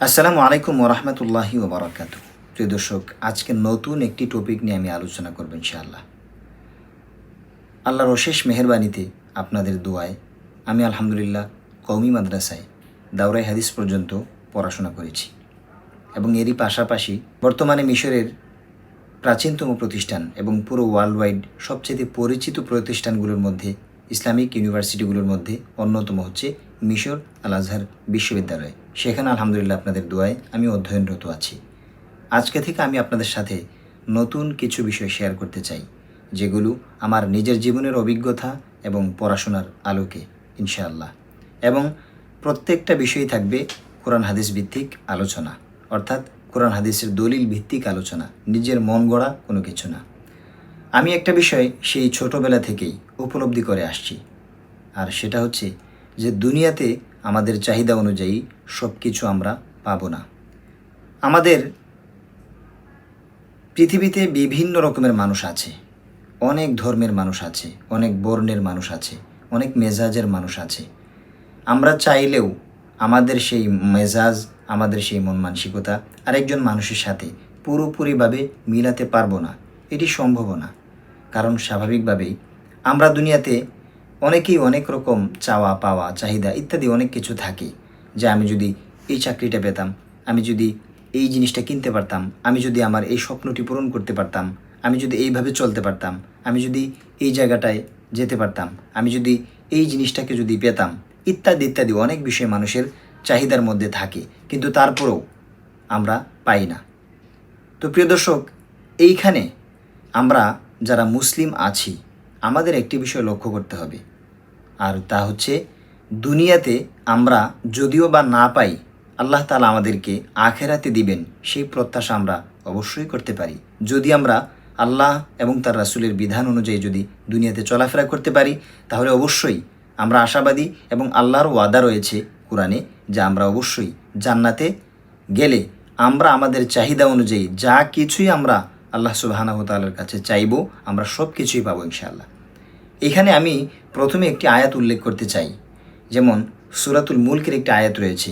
আসসালামু আলাইকুম ওরহমতুল্লাহি ওবরাকাতু। প্রিয় দর্শক, আজকে নতুন একটি টপিক নিয়ে আমি আলোচনা করব ইনশাআল্লাহ। আল্লাহর অশেষ মেহেরবানিতে আপনাদের দোয়ায় আমি আলহামদুলিল্লাহ কওমি মাদ্রাসায় দাওরাই হাদিস পর্যন্ত পড়াশোনা করেছি এবং এরই পাশাপাশি বর্তমানে মিশরের প্রাচীনতম প্রতিষ্ঠান এবং পুরো ওয়ার্ল্ড ওয়াইড সবচেয়ে পরিচিত প্রতিষ্ঠানগুলোর মধ্যে ইসলামিক ইউনিভার্সিটিগুলোর মধ্যে অন্যতম হচ্ছে মিশর আল আজহার বিশ্ববিদ্যালয়। সেখানে আলহামদুলিল্লাহ আপনাদের দোয়ায় আমি অধ্যয়নরত আছি। আজকে থেকে আমি আপনাদের সাথে নতুন কিছু বিষয় শেয়ার করতে চাই, যেগুলো আমার নিজের জীবনের অভিজ্ঞতা এবং পড়াশোনার আলোকে ইনশাআল্লাহ। এবং প্রত্যেকটা বিষয়ই থাকবে কোরআন হাদিস ভিত্তিক আলোচনা, অর্থাৎ কোরআন হাদিসের দলিল ভিত্তিক আলোচনা, নিজের মন গড়া কোনো কিছু না। আমি একটা বিষয় সেই ছোটোবেলা থেকেই উপলব্ধি করে আসছি, আর সেটা হচ্ছে যে দুনিয়াতে আমাদের চাহিদা অনুযায়ী সব কিছু আমরা পাবো না। আমাদের পৃথিবীতে বিভিন্ন রকমের মানুষ আছে, অনেক ধর্মের মানুষ আছে, অনেক বর্ণের মানুষ আছে, অনেক মেজাজের মানুষ আছে। আমরা চাইলেও আমাদের সেই মেজাজ, আমাদের সেই মন মানসিকতা আরেকজন মানুষের সাথে পুরোপুরিভাবে মিলাতে পারবো না, এটি সম্ভব না। কারণ স্বাভাবিকভাবেই আমরা দুনিয়াতে অনেকেই অনেক রকম চাওয়া পাওয়া, চাহিদা ইত্যাদি অনেক কিছু থাকে। যে আমি যদি এই চাকরিটা পেতাম, আমি যদি এই জিনিসটা কিনতে পারতাম, আমি যদি আমার এই স্বপ্নটি পূরণ করতে পারতাম, আমি যদি এইভাবে চলতে পারতাম, আমি যদি এই জায়গাটায় যেতে পারতাম, আমি যদি এই জিনিসটাকে যদি পেতাম, ইত্যাদি ইত্যাদি অনেক বিষয় মানুষের চাহিদার মধ্যে থাকে, কিন্তু তারপরেও আমরা পাই না। তো প্রিয় দর্শক, এইখানে আমরা যারা মুসলিম আছি আমাদের একটি বিষয় লক্ষ্য করতে হবে, আর তা হচ্ছে দুনিয়াতে আমরা যদিও বা না পাই, আল্লাহ তাআলা আমাদেরকে আখেরাতে দিবেন সেই প্রত্যাশা আমরা অবশ্যই করতে পারি। যদি আমরা আল্লাহ এবং তার রাসূলের বিধান অনুযায়ী যদি দুনিয়াতে চলাফেরা করতে পারি, তাহলে অবশ্যই আমরা আশাবাদী এবং আল্লাহর ওয়াদা রয়েছে কোরআনে যে আমরা অবশ্যই জান্নাতে গেলে আমরা আমাদের চাহিদা অনুযায়ী যা কিছুই আমরা আল্লাহ সুবহানাহু ওয়া তাআলার কাছে চাইব, আমরা সব কিছুই পাবো ইনশাআল্লাহ। এখানে আমি প্রথমে একটি আয়াত উল্লেখ করতে চাই। যেমন সূরাতুল মুলকের একটি আয়াত রয়েছে,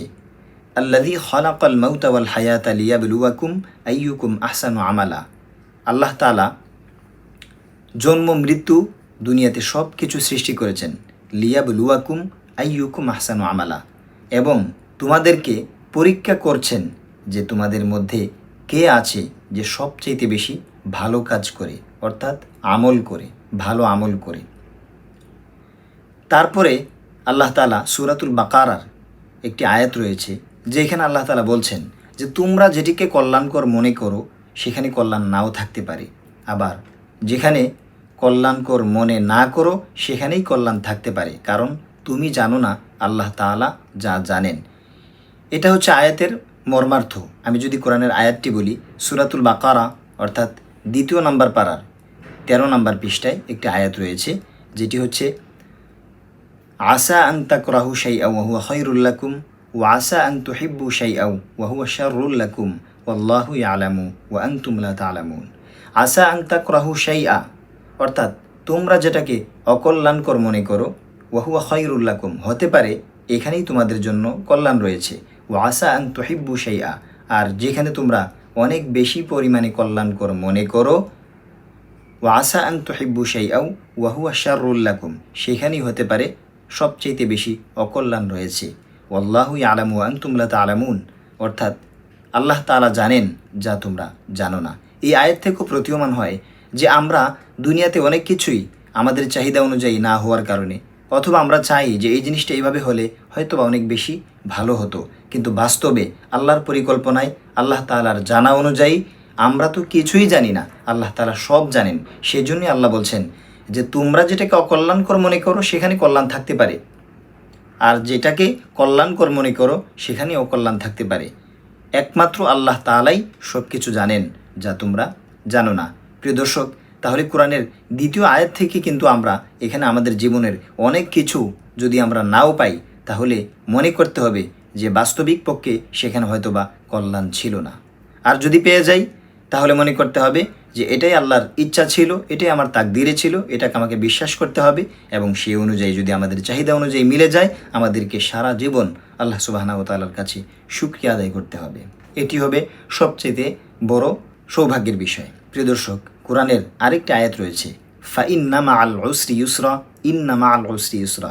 আল্লাযী খালাকাল মাউতা ওয়াল হায়াতা লিয়াবলুয়াকুম আইয়ুকুম আহসানু আমালা। আল্লাহ তাআলা জন্ম মৃত্যু দুনিয়াতে সব কিছু সৃষ্টি করেছেন, লিয়াবলুয়াকুম আইয়ুকুম আহসানু আমালা, এবং তোমাদেরকে পরীক্ষা করছেন যে তোমাদের মধ্যে কে আছে যে সবচেয়ে বেশি ভালো কাজ করে, অর্থাৎ আমল করে, ভালো আমল করে। তারপরে আল্লাহ তাআলা সূরাতুল বাকারার একটি আয়াত রয়েছে, যেখানে আল্লাহ তাআলা বলছেন যে তোমরা যেটিকে কল্যাণকর মনে করো সেখানে কল্যাণ নাও থাকতে পারে, আবার যেখানে কল্যাণকর মনে না করো সেখানেই কল্যাণ থাকতে পারে, কারণ তুমি জানো না, আল্লাহ তাআলা যা জানেন। এটা হচ্ছে আয়াতের মর্মার্থ। আমি যদি কোরআনের আয়াতটি বলি, সূরাতুল বাকারা অর্থাৎ ২য় নম্বর পারার ১৩ নম্বর পৃষ্ঠায় একটি আয়াত রয়েছে, যেটি হচ্ছে আসা আন তাকরাহু শাইআন ওয়া হুয়া খায়রুল লাকুম ওয়া আসা আন তুহিব্বু শাইআন ওয়া হুয়া শাররুল লাকুম ওয়াল্লাহু ইয়ালামু ওয়া আনতুম লা তা'লামুন। আসা আন তাকরাহু শাইআ অর্থাৎ তোমরা যেটাকে অকল্যাণকর মনে করো, ওয়া হুয়া খায়রুল লাকুম হতে পারে এখানেই তোমাদের জন্য কল্যাণ রয়েছে, ওয়া আসা আন তুহিব্বু শাইআ আর যেখানে তোমরা অনেক বেশি পরিমাণে কল্যাণকর মনে করো, ওয়া আসা আন তুহিব্বু শাইআন ওয়া হুয়া শাররুল লাকুম সেখানেই হতে পারে সবচেয়ে বেশি অকল্যাণ রয়েছে। ওয়াল্লাহু ইয়ালামু ওয়া আনতুম লা তা'লামুন অর্থাৎ আল্লাহ তাআলা জানেন যা তোমরা জানো না। এই আয়াত থেকেও প্রতীয়মান হয় যে আমরা দুনিয়াতে অনেক কিছুই আমাদের চাহিদা অনুযায়ী না হওয়ার কারণে, অথবা আমরা চাই যে এই জিনিসটা এইভাবে হলে হয়তো বা অনেক বেশি ভালো হতো, কিন্তু বাস্তবে আল্লাহর পরিকল্পনায় আল্লাহ তাআলার জানা অনুযায়ী আমরা তো কিছুই জানি না, আল্লাহ তাআলা সব জানেন। সেজন্যই আল্লাহ বলছেন যে তোমরা যেটাকে অকল্যাণকর মনে করো সেখানে কল্যাণ থাকতে পারে, আর যেটাকে কল্যাণকর মনে করো সেখানে অকল্যাণ থাকতে পারে। একমাত্র আল্লাহ তাআলাই সব কিছু জানেন যা তোমরা জানো না। প্রিয় দর্শক, তাহলে কোরআনের ২য় আয়াত থেকে কিন্তু আমরা এখানে আমাদের জীবনের অনেক কিছু যদি আমরা নাও পাই, তাহলে মনে করতে হবে যে বাস্তবিক পক্ষে সেখানে হয়তো বা কল্যাণ ছিল না। আর যদি পেয়ে যাই, তাহলে মনে করতে হবে যে এটাই আল্লাহর ইচ্ছা ছিল, এটাই আমার তাকদিরে ছিল, এটাকে আমাকে বিশ্বাস করতে হবে এবং সেই অনুযায়ী যদি আমাদের চাহিদা অনুযায়ী মিলে যায়, আমাদেরকে সারা জীবন আল্লাহ সুবহানাহু ওয়া তাআলার কাছে শুকরিয়া আদায় করতে হবে। এটি হবে সবচেয়ে বড় সৌভাগ্যের বিষয়। প্রিয় দর্শক, কোরআনের আরেকটি আয়াত রয়েছে, ফাইন্না মাআল উসরি ইউসরা, ইন্না মাআল উসরি ইউসরা।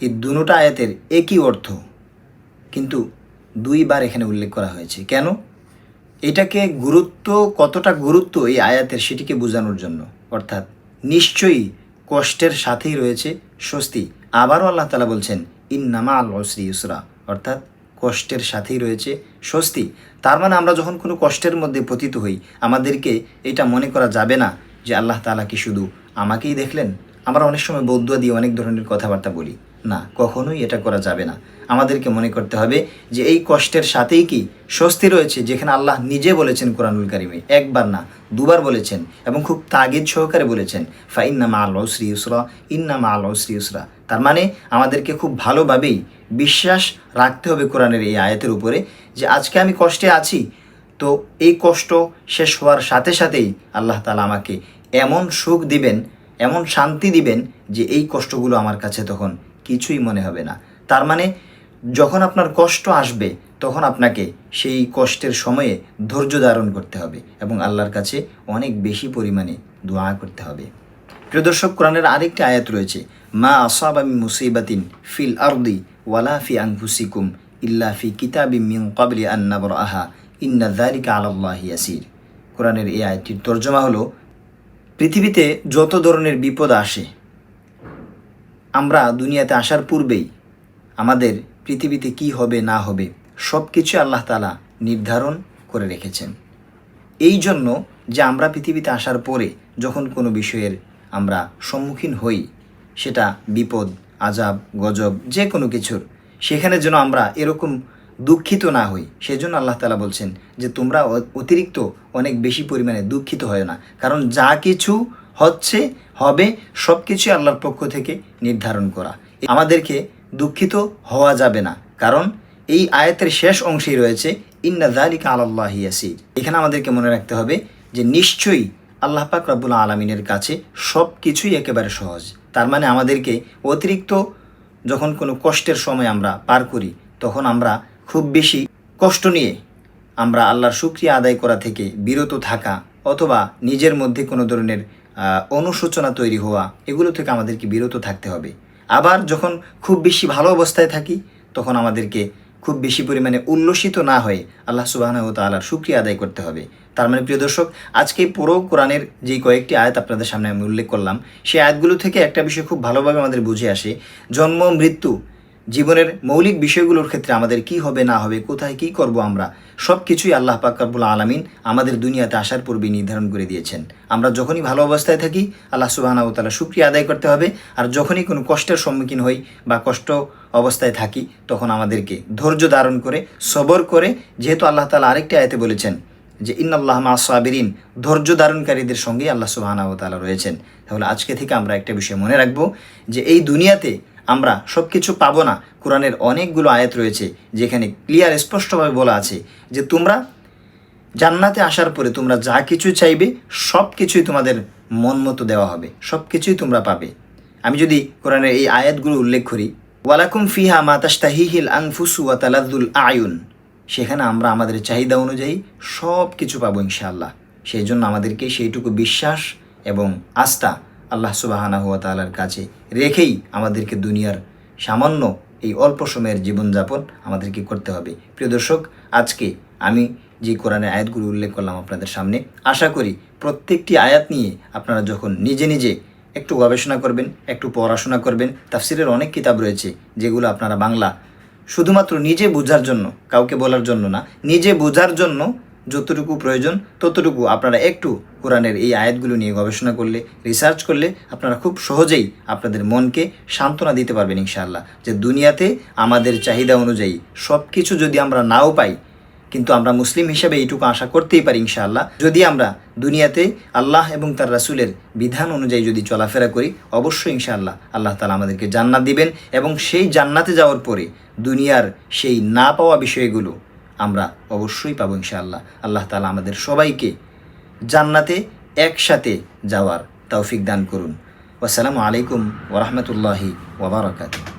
এই দুটো আয়াতের একই অর্থ, কিন্তু দুইবার এখানে উল্লেখ করা হয়েছে। কেন? এটাকে কতটা গুরুত্ব এই আয়াতের সেটিকে বোঝানোর জন্য। অর্থাৎ নিশ্চয়ই কষ্টের সাথেই রয়েছে স্বস্তি। আবারও আল্লাহ তাআলা বলছেন ইন্না মাআল উসরি ইউসরা, অর্থাৎ কষ্টের সাথেই রয়েছে স্বস্তি। তার মানে আমরা যখন কোনো কষ্টের মধ্যে পতিত হই, আমাদেরকে এটা মনে করা যাবে না যে আল্লাহ তাআলা কি শুধু আমাকেই দেখলেন। আমরা অনেক সময় বদুয়া দিয়ে অনেক ধরনের কথাবার্তা বলি, না, কখনোই এটা করা যাবে না। আমাদেরকে মনে করতে হবে যে এই কষ্টের সাথেই কি স্বস্তি রয়েছে, যেখানে আল্লাহ নিজে বলেছেন কোরআনুল কারিমে, একবার না দুবার বলেছেন এবং খুব তাগিদ সহকারে বলেছেন ফাইন্না মাআল উসরি ইউসরা, ইন্না মাআল উসরি ইউসরা। তার মানে আমাদেরকে খুব ভালোভাবেই বিশ্বাস রাখতে হবে কোরআনের এই আয়াতের উপরে যে আজকে আমি কষ্টে আছি, তো এই কষ্ট শেষ হওয়ার সাথে সাথেই আল্লাহ তাআলা আমাকে এমন সুখ দিবেন, এমন শান্তি দিবেন যে এই কষ্টগুলো আমার কাছে তখন কিছুই মনে হবে না। তার মানে যখন আপনার কষ্ট আসবে তখন আপনাকে সেই কষ্টের সময়ে ধৈর্য ধারণ করতে হবে এবং আল্লাহর কাছে অনেক বেশি পরিমাণে দোয়া করতে হবে। প্রিয় দর্শক, কোরআনের আরেকটি আয়াত রয়েছে, মা আসাবা মিন মুসিবাতিন ফিল আরদি ওয়ালা ফি আনফুসিকুম ইল্লা ফি কিতাবিম মিন ক্বাবলি আন নাবরাহা ইন্না যালিকা আলাল্লাহি ইয়াসির। কোরআনের এই আয়াতটির তর্জমা হলো, পৃথিবীতে যত ধরনের বিপদ আসে, আমরা দুনিয়াতে আসার পূর্বেই আমাদের পৃথিবীতে কি হবে না হবে সব কিছু আল্লাহ তাআলা নির্ধারণ করে রেখেছেন। এই জন্য যে আমরা পৃথিবীতে আসার পরে যখন কোনো বিষয়ের আমরা সম্মুখীন হই, সেটা বিপদ, আযাব, গজব, যে কোনো কিছুর, সেখানে যেন আমরা এরকম দুঃখিত না হই, সেজন্য আল্লাহ তাআলা বলছেন যে তোমরা অতিরিক্ত অনেক বেশি পরিমাণে দুঃখিত হয় না, কারণ যা কিছু হচ্ছে হবে সব কিছু আল্লাহর পক্ষ থেকে নির্ধারণ করা। আমাদেরকে দুঃখিত হওয়া যাবে না, কারণ এই আয়াতের শেষ অংশেই রয়েছে ইন্না যালিকা আলাল্লাহি ইয়াসির। এখানে আমাদেরকে মনে রাখতে হবে যে নিশ্চয়ই আল্লাহ পাক রব্বুল আলামিনের কাছে সব কিছুই একেবারে সহজ। তার মানে আমাদেরকে অতিরিক্ত যখন কোনো কষ্টের সময় আমরা পার করি, তখন আমরা খুব বেশি কষ্ট নিয়ে আমরা আল্লাহর শুকরিয়া আদায় করা থেকে বিরত থাকা, অথবা নিজের মধ্যে কোনো ধরনের অনুশোচনা তৈরি হওয়া, এগুলো থেকে আমাদেরকে বিরত থাকতে হবে। আবার যখন খুব বেশি ভালো অবস্থায় থাকি, তখন আমাদেরকে খুব বেশি পরিমাণে উল্লসিত না হয়ে আল্লাহ সুবহানাহু ওয়া তাআলার শুকরিয়া আদায় করতে হবে। তার মানে প্রিয় দর্শক, আজকে পুরো কোরআনের যে কয়েকটি আয়াত আপনাদের সামনে আমি উল্লেখ করলাম, সেই আয়াতগুলো থেকে একটা বিষয় খুব ভালোভাবে আমাদের বুঝে আসে, জন্ম মৃত্যু জীবনের মৌলিক বিষয়গুলোর ক্ষেত্রে আমাদের কি হবে না হবে, কোথায় কি করব, আমরা সব কিছুই আল্লাহ পাক রব্বুল আলামিন আমাদের দুনিয়াতে আসার পূর্বে নির্ধারণ করে দিয়েছেন। আমরা যখনই ভালো অবস্থায় থাকি আল্লাহ সুবহানাহু ওয়া তাআলা শুকরিয়া আদায় করতে হবে, আর যখনই কোনো কষ্টের সম্মুখীন হই বা কষ্ট অবস্থায় থাকি, তখন আমাদেরকে ধৈর্য ধারণ করে সবর করে, যেহেতু আল্লাহ তাআলা আরেকটি আয়াতে বলেছেন যে ইন্নাল্লাহা মা'আস সাবিরিন, ধৈর্য ধারণকারীদের সঙ্গেই আল্লাহ সুবহানাহু ওয়া তাআলা রয়েছেন। তাহলে আজকে থেকে আমরা একটা বিষয় মনে রাখবো যে এই দুনিয়াতে আমরা সব কিছু পাবো না। কোরআনের অনেকগুলো আয়াত রয়েছে যেখানে ক্লিয়ার স্পষ্টভাবে বলা আছে যে তোমরা জান্নাতে আসার পরে তোমরা যা কিছু চাইবে সব কিছুই তোমাদের মন মতো দেওয়া হবে, সব কিছুই তোমরা পাবে। আমি যদি কোরআনের এই আয়াতগুলো উল্লেখ করি, ওয়ালাকুম ফিহা মা তাশতাহিহিল আনফুসু ওয়া তালাযুল আয়ুন, সেখানে আমরা আমাদের চাহিদা অনুযায়ী সব কিছু পাবো ইনশাআল্লাহ। সেই জন্য আমাদেরকে সেইটুকু বিশ্বাস এবং আস্থা আল্লাহ সুবহানাহু ওয়া তাআলার কাছে রেখেই আমাদেরকে দুনিয়ার সামান্য এই অল্প সময়ের জীবনযাপন আমাদেরকে করতে হবে। প্রিয় দর্শক, আজকে আমি যে কোরআনের আয়াতগুলো উল্লেখ করলাম আপনাদের সামনে, আশা করি প্রত্যেকটি আয়াত নিয়ে আপনারা যখন নিজে নিজে একটু গবেষণা করবেন, একটু পড়াশোনা করবেন, তাফসিরের অনেক কিতাব রয়েছে যেগুলো আপনারা বাংলা শুধুমাত্র নিজে বোঝার জন্য, কাউকে বলার জন্য না, নিজে বোঝার জন্য যতটুকু প্রয়োজন ততটুকু আপনারা একটু কোরআনের এই আয়াতগুলো নিয়ে গবেষণা করলে, রিসার্চ করলে আপনারা খুব সহজেই আপনাদের মনকে সান্ত্বনা দিতে পারবেন ইনশাআল্লাহ, যে দুনিয়াতে আমাদের চাহিদা অনুযায়ী সব কিছু যদি আমরা নাও পাই, কিন্তু আমরা মুসলিম হিসেবে এইটুকু আশা করতেই পারি ইনশাআল্লাহ, যদি আমরা দুনিয়াতে আল্লাহ এবং তার রাসূলের বিধান অনুযায়ী যদি চলাফেরা করি, অবশ্যই ইনশাআল্লাহ আল্লাহ তাআলা আমাদেরকে জান্নাত দিবেন এবং সেই জান্নাতে যাওয়ার পরে দুনিয়ার সেই না পাওয়া বিষয়গুলো আমরা অবশ্যই পাবো ইনশাআল্লাহ। আল্লাহ তাআলা আমাদের সবাইকে জান্নাতে একসাথে যাওয়ার তৌফিক দান করুন। আসসালামু আলাইকুম ওয়া রাহমাতুল্লাহি ওয়া বারাকাতুহু।